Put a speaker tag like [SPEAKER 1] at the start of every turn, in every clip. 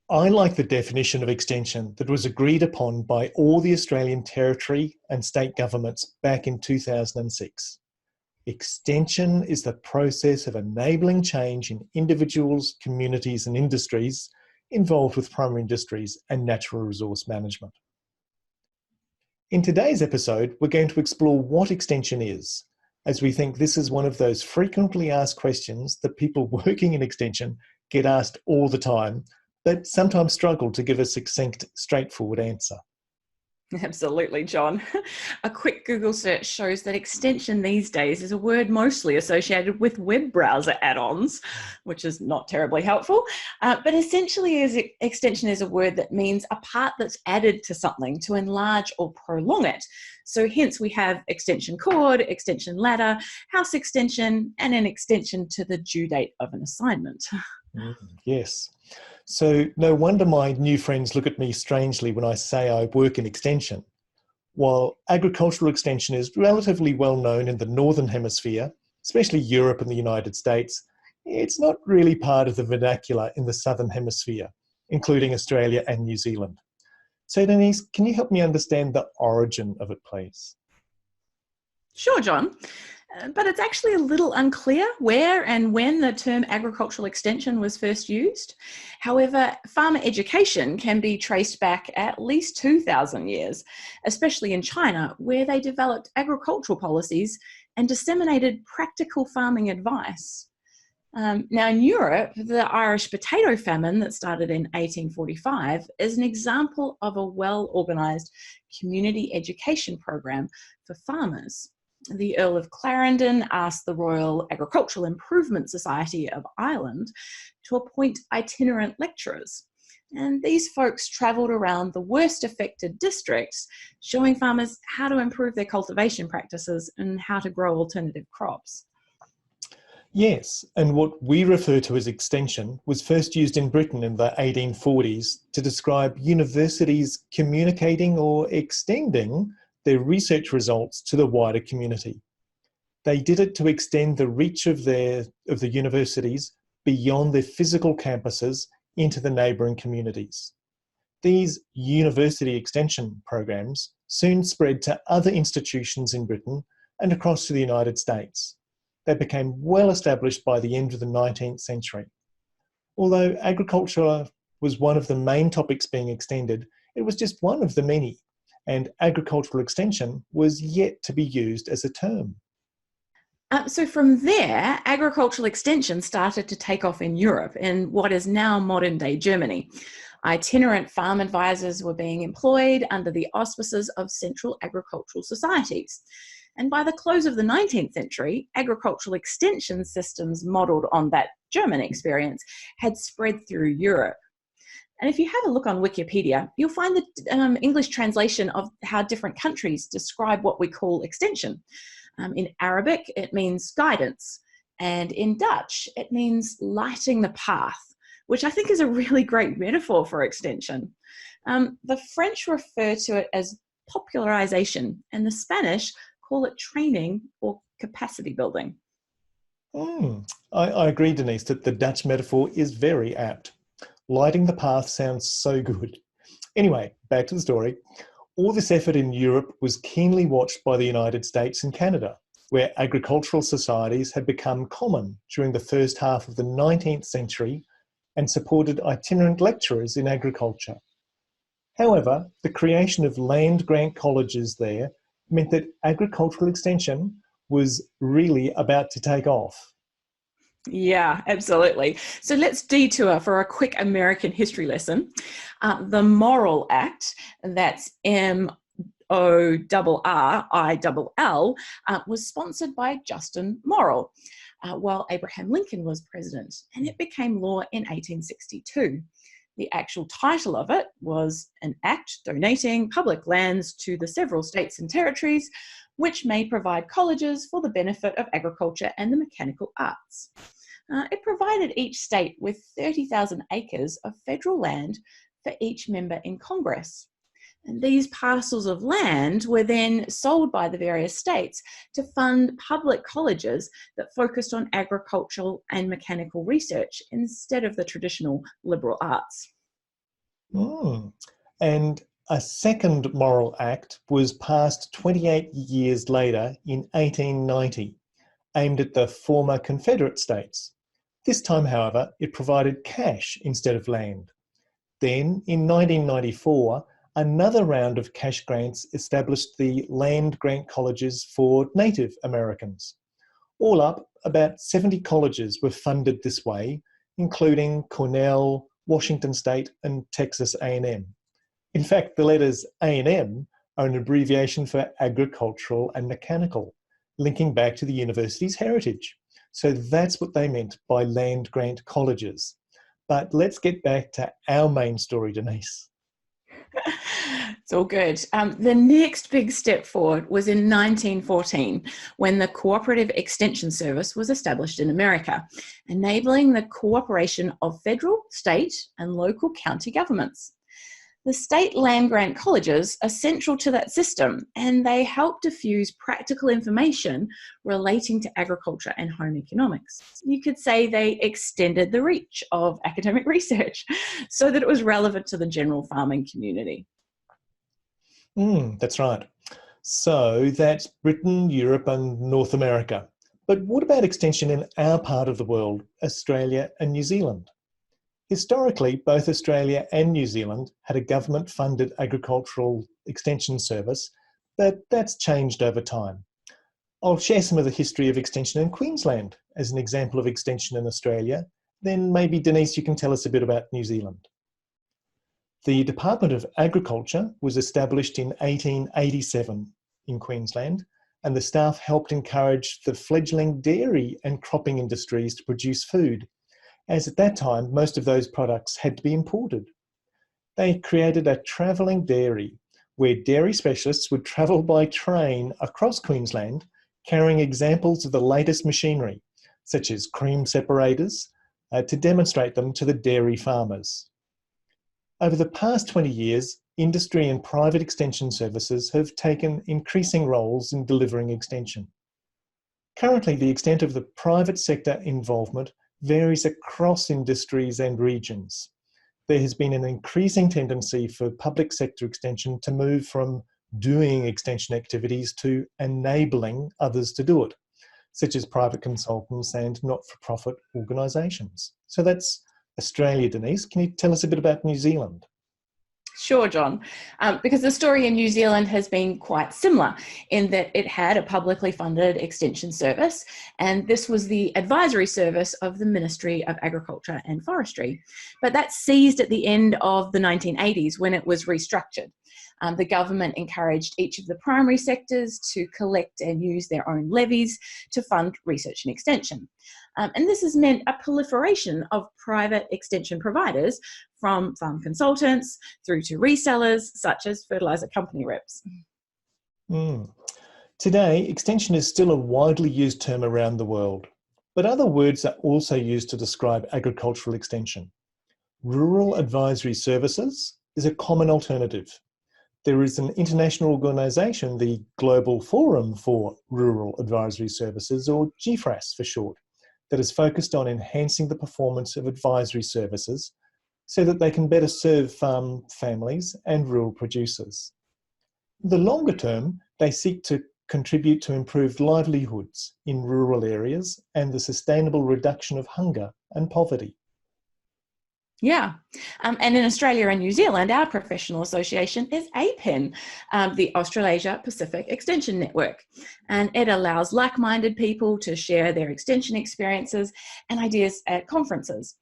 [SPEAKER 1] I like the definition of extension that was agreed upon by all the Australian territory and state governments back in 2006. Extension is the process of enabling change in individuals, communities, and industries involved with primary industries and natural resource management. In today's episode, we're going to explore what extension is, as we think this is one of those frequently asked questions that people working in extension get asked all the time, but sometimes struggle to give a succinct, straightforward answer.
[SPEAKER 2] Absolutely, John. A quick Google search shows that extension these days is a word mostly associated with web browser add-ons, which is not terribly helpful. But essentially, extension is a word that means a part that's added to something to enlarge or prolong it. So hence we have extension cord, extension ladder, house extension, and an extension to the due date of an assignment.
[SPEAKER 1] Yes. So no wonder my new friends look at me strangely when I say I work in extension. While agricultural extension is relatively well known in the Northern Hemisphere, especially Europe and the United States, it's not really part of the vernacular in the Southern Hemisphere, including Australia and New Zealand. So Denise, can you help me understand the origin of it, please?
[SPEAKER 2] Sure, John. But it's actually a little unclear where and when the term agricultural extension was first used. However, farmer education can be traced back at least 2,000 years, especially in China, where they developed agricultural policies and disseminated practical farming advice. Now in Europe, the Irish potato famine that started in 1845 is an example of a well-organised community education program for farmers. The Earl of Clarendon asked the Royal Agricultural Improvement Society of Ireland to appoint itinerant lecturers. And these folks travelled around the worst affected districts, showing farmers how to improve their cultivation practices and how to grow alternative crops.
[SPEAKER 1] Yes, and what we refer to as extension was first used in Britain in the 1840s to describe universities communicating or extending their research results to the wider community. They did it to extend the reach of the universities beyond their physical campuses into the neighbouring communities. These university extension programs soon spread to other institutions in Britain and across to the United States. They became well established by the end of the 19th century. Although agriculture was one of the main topics being extended, it was just one of the many, and agricultural extension was yet to be used as a term.
[SPEAKER 2] So from there, agricultural extension started to take off in Europe, in what is now modern-day Germany. Itinerant farm advisors were being employed under the auspices of central agricultural societies. And by the close of the 19th century, agricultural extension systems modelled on that German experience had spread through Europe. And if you have a look on Wikipedia, you'll find the English translation of how different countries describe what we call extension. In Arabic, it means guidance. And in Dutch, it means lighting the path, which I think is a really great metaphor for extension. The French refer to it as popularization, and the Spanish call it training or capacity building.
[SPEAKER 1] I agree, Denise, that the Dutch metaphor is very apt. Lighting the path sounds so good. Anyway, back to the story. All this effort in Europe was keenly watched by the United States and Canada, where agricultural societies had become common during the first half of the 19th century and supported itinerant lecturers in agriculture. However, the creation of land grant colleges there meant that agricultural extension was really about to take off.
[SPEAKER 2] Yeah, absolutely. So let's detour for a quick American history lesson. The Morrill Act, that's Morrill, was sponsored by Justin Morrill while Abraham Lincoln was president, and it became law in 1862. The actual title of it was an act donating public lands to the several states and territories, which may provide colleges for the benefit of agriculture and the mechanical arts. It provided each state with 30,000 acres of federal land for each member in Congress. And these parcels of land were then sold by the various states to fund public colleges that focused on agricultural and mechanical research instead of the traditional liberal arts.
[SPEAKER 1] Mm. And a second Morrill Act was passed 28 years later in 1890, aimed at the former Confederate states. This time, however, it provided cash instead of land. Then, in 1994, another round of cash grants established the land grant colleges for Native Americans. All up, about 70 colleges were funded this way, including Cornell, Washington State, and Texas A&M. In fact, the letters A&M are an abbreviation for agricultural and mechanical, linking back to the university's heritage. So that's what they meant by land grant colleges. But let's get back to our main story, Denise.
[SPEAKER 2] It's all good. The next big step forward was in 1914 when the Cooperative Extension Service was established in America, enabling the cooperation of federal, state, and local county governments. The state land grant colleges are central to that system, and they help diffuse practical information relating to agriculture and home economics. You could say they extended the reach of academic research so that it was relevant to the general farming community.
[SPEAKER 1] That's right. So that's Britain, Europe, and North America. But what about extension in our part of the world, Australia and New Zealand? Historically, both Australia and New Zealand had a government-funded agricultural extension service, but that's changed over time. I'll share some of the history of extension in Queensland as an example of extension in Australia. Then maybe, Denise, you can tell us a bit about New Zealand. The Department of Agriculture was established in 1887 in Queensland, and the staff helped encourage the fledgling dairy and cropping industries to produce food, as at that time, most of those products had to be imported. They created a travelling dairy, where dairy specialists would travel by train across Queensland, carrying examples of the latest machinery, such as cream separators, to demonstrate them to the dairy farmers. Over the past 20 years, industry and private extension services have taken increasing roles in delivering extension. Currently, the extent of the private sector involvement varies across industries and regions. There has been an increasing tendency for public sector extension to move from doing extension activities to enabling others to do it, such as private consultants and not-for-profit organisations. So that's Australia, Denise. Can you tell us a bit about New Zealand?
[SPEAKER 2] Sure, John, because the story in New Zealand has been quite similar in that it had a publicly funded extension service, and this was the advisory service of the Ministry of Agriculture and Forestry. But that ceased at the end of the 1980s when it was restructured. The government encouraged each of the primary sectors to collect and use their own levies to fund research and extension. And this has meant a proliferation of private extension providers, from farm consultants through to resellers such as fertiliser company reps.
[SPEAKER 1] Today, extension is still a widely used term around the world, but other words are also used to describe agricultural extension. Rural Advisory Services is a common alternative. There is an international organisation, the Global Forum for Rural Advisory Services, or GFRAS for short, that is focused on enhancing the performance of advisory services so that they can better serve farm families and rural producers. In the longer term, they seek to contribute to improved livelihoods in rural areas and the sustainable reduction of hunger and poverty.
[SPEAKER 2] Yeah, and in Australia and New Zealand, our professional association is APEN, the Australasia Pacific Extension Network, and it allows like-minded people to share their extension experiences and ideas at conferences.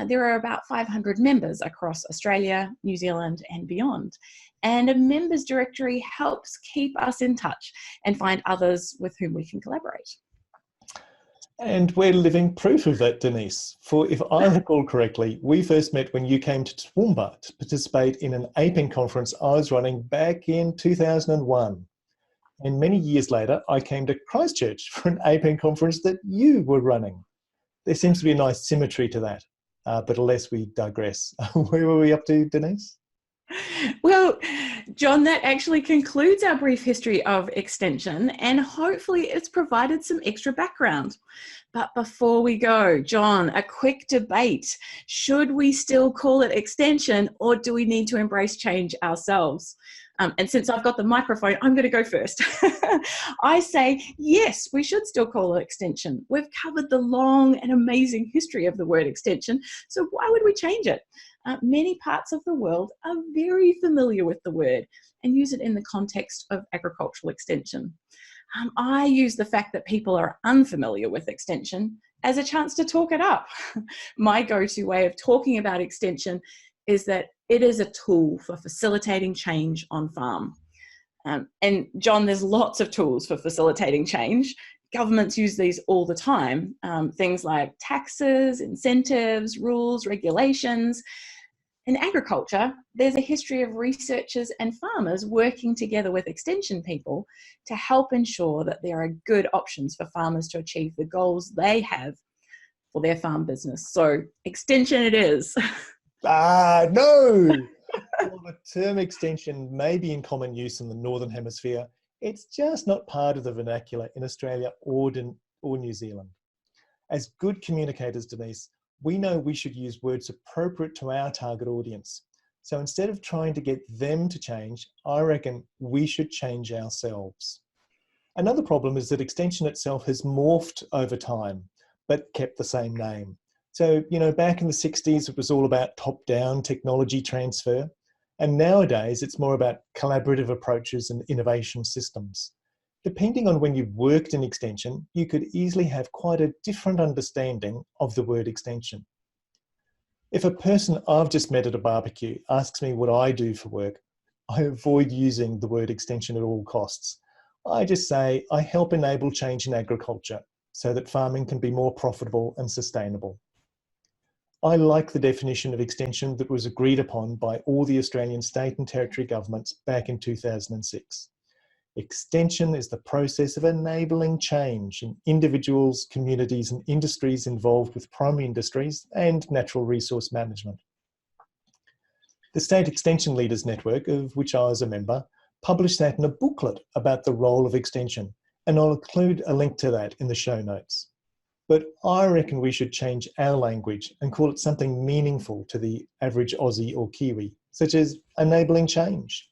[SPEAKER 2] There are about 500 members across Australia, New Zealand, and beyond, and a members directory helps keep us in touch and find others with whom we can collaborate.
[SPEAKER 1] And we're living proof of that, Denise. For if I recall correctly, we first met when you came to Toowoomba to participate in an APEN conference I was running back in 2001. And many years later, I came to Christchurch for an APEN conference that you were running. There seems to be a nice symmetry to that, but alas, we digress. Where were we up to, Denise?
[SPEAKER 2] Well, John, that actually concludes our brief history of extension, and hopefully it's provided some extra background. But before we go, John, a quick debate. Should we still call it extension, or do we need to embrace change ourselves? And since I've got the microphone, I'm going to go first. I say, yes, we should still call it extension. We've covered the long and amazing history of the word extension, so why would we change it? Many parts of the world are very familiar with the word and use it in the context of agricultural extension. I use the fact that people are unfamiliar with extension as a chance to talk it up. My go-to way of talking about extension is that it is a tool for facilitating change on farm. And John, there's lots of tools for facilitating change. Governments use these all the time. Things like taxes, incentives, rules, regulations. In agriculture, there's a history of researchers and farmers working together with extension people to help ensure that there are good options for farmers to achieve the goals they have for their farm business. So extension it is.
[SPEAKER 1] No! While the term extension may be in common use in the Northern Hemisphere, it's just not part of the vernacular in Australia or New Zealand. As good communicators, Denise, we know we should use words appropriate to our target audience. So instead of trying to get them to change, I reckon we should change ourselves. Another problem is that extension itself has morphed over time, but kept the same name. So, back in the 60s, it was all about top-down technology transfer. And nowadays, it's more about collaborative approaches and innovation systems. Depending on when you worked in extension, you could easily have quite a different understanding of the word extension. If a person I've just met at a barbecue asks me what I do for work, I avoid using the word extension at all costs. I just say I help enable change in agriculture so that farming can be more profitable and sustainable. I like the definition of extension that was agreed upon by all the Australian state and territory governments back in 2006. Extension is the process of enabling change in individuals, communities, and industries involved with primary industries and natural resource management. The State Extension Leaders Network, of which I was a member, published that in a booklet about the role of extension, and I'll include a link to that in the show notes. But I reckon we should change our language and call it something meaningful to the average Aussie or Kiwi, such as enabling change.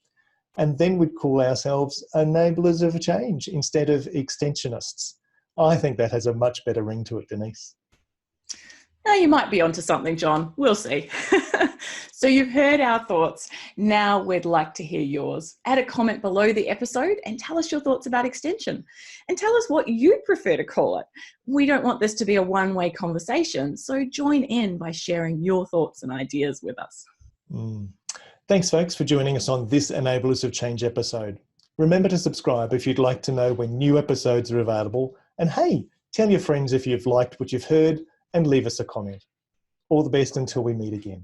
[SPEAKER 1] And then we'd call ourselves enablers of change instead of extensionists. I think that has a much better ring to it, Denise.
[SPEAKER 2] Now, you might be onto something, John. We'll see. So you've heard our thoughts. Now we'd like to hear yours. Add a comment below the episode and tell us your thoughts about extension. And tell us what you prefer to call it. We don't want this to be a one-way conversation, so join in by sharing your thoughts and ideas with us.
[SPEAKER 1] Thanks, folks, for joining us on this Enablers of Change episode. Remember to subscribe if you'd like to know when new episodes are available. And hey, tell your friends if you've liked what you've heard and leave us a comment. All the best until we meet again.